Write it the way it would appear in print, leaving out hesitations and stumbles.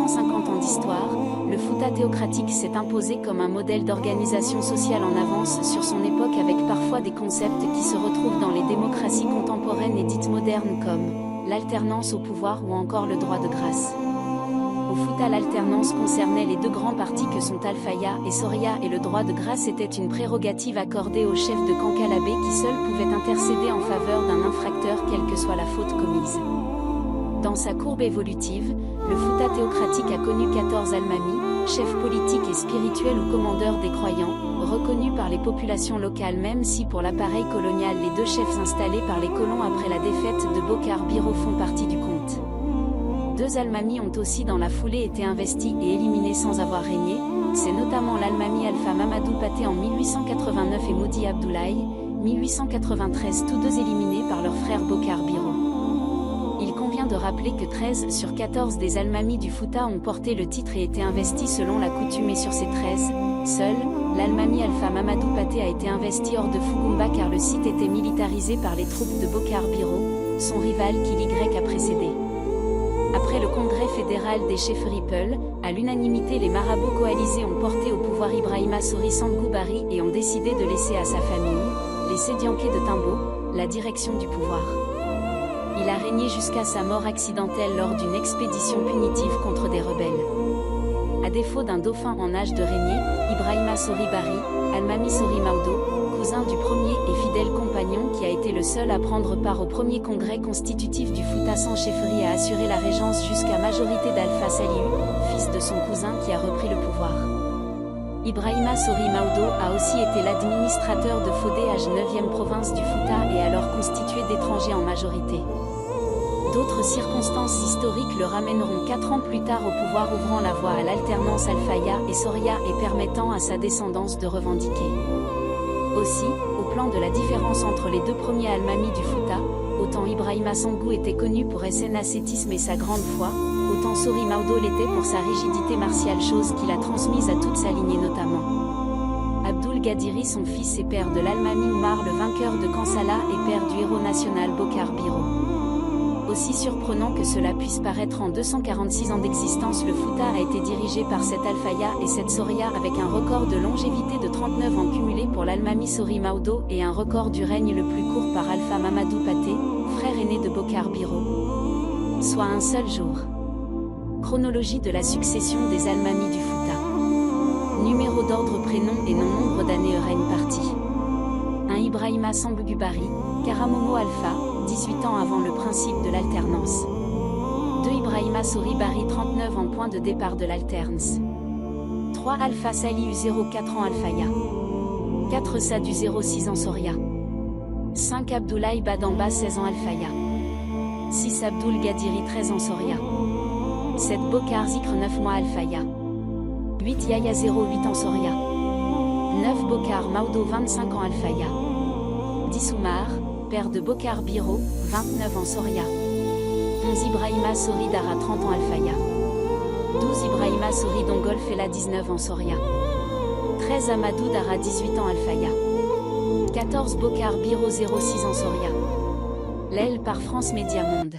250 ans d'histoire, le Fouta théocratique s'est imposé comme un modèle d'organisation sociale en avance sur son époque avec parfois des concepts qui se retrouvent dans les démocraties contemporaines et dites modernes comme l'alternance au pouvoir ou encore le droit de grâce. Au Fouta, l'alternance concernait les deux grands partis que sont Alfaya et Soria et le droit de grâce était une prérogative accordée au chef de Kankalabé qui seul pouvait intercéder en faveur d'un infracteur quelle que soit la faute commise. Dans sa courbe évolutive, le Fouta théocratique a connu 14 almamis, chefs politiques et spirituels ou commandeurs des croyants, reconnus par les populations locales même si pour l'appareil colonial les deux chefs installés par les colons après la défaite de Bokar Biro font partie du compte. Deux almamis ont aussi dans la foulée été investis et éliminés sans avoir régné, c'est notamment l'almami Alpha Mamadou Paté en 1889 et Moudi Abdoulaye, 1893 tous deux éliminés par leur frère Bokar Biro. Il convient de rappeler que 13 sur 14 des almamis du Fouta ont porté le titre et été investis selon la coutume et sur ces 13, seul, l'almami Alpha Mamadou Paté a été investi hors de Fougoumba car le site était militarisé par les troupes de Bokar Biro, son rival qui l'Y a précédé. Après le congrès fédéral des chefferies Peul, à l'unanimité les marabouts coalisés ont porté au pouvoir Ibrahima Sori Sangou Bari et ont décidé de laisser à sa famille, les Sédianké de Timbo, la direction du pouvoir. Il a régné jusqu'à sa mort accidentelle lors d'une expédition punitive contre des rebelles. À défaut d'un dauphin en âge de régner, Ibrahima Sori Bari, Almami Sori Maodo, cousin du premier et fidèle compagnon qui a été le seul à prendre part au premier congrès constitutif du Fouta sans chefferie a assuré la régence jusqu'à majorité d'Alpha Saliou, fils de son cousin qui a repris le pouvoir. Ibrahima Sori Maodo a aussi été l'administrateur de Fodé à 9e province du Fouta et alors constitué d'étrangers en majorité. D'autres circonstances historiques le ramèneront 4 ans plus tard au pouvoir ouvrant la voie à l'alternance Alfaya et Soria et permettant à sa descendance de revendiquer. Aussi, au plan de la différence entre les deux premiers almamis du Fouta, autant Ibrahima Sangou était connu pour son ascétisme et sa grande foi, autant Sori Maodo l'était pour sa rigidité martiale chose qu'il a transmise à toute sa lignée notamment. Abdoul Gadiri son fils et père de l'almami Oumar le vainqueur de Kansala et père du héros national Bokar Biro. Aussi surprenant que cela puisse paraître en 246 ans d'existence le Fouta a été dirigé par cette Alfaya et cette Soria avec un record de longévité de 39 ans cumulé pour l'almami Sori Maodo et un record du règne le plus court par Alpha Mamadou Paté, frère aîné de Bokar Biro. Soit un seul jour. Chronologie de la succession des almamis du Fouta. Numéro d'ordre prénom et nom nombre d'années règne parti. 1 Ibrahima Sangou Bari, Karamomo Alpha, 18 ans avant le principe de l'alternance. 2 Ibrahima Sori Bari 39 ans point de départ de l'alternance. 3 Alpha Saliou 04 ans Alfaya. 4 Sadou 06 ans Soria. 5 Abdoulaye Badamba 16 ans Alfaya. 6 Abdoul Gadiri 13 ans Soria. 7 Bokar Zikr 9 mois Alfaya. 8 Yaya 08 ans Soria. 9 Bokar Maodo 25 ans Alfaya. 10 Oumar, père de Bokar Biro, 29 ans Soria. 11 Ibrahima Sori Dara 30 ans Alfaya. 12 Ibrahima Sori Dongol Fela 19 ans Soria. 13 Amadou Dara 18 ans Alfaya. 14 Bokar Biro 06 ans Soria. L'aile par France Média Monde.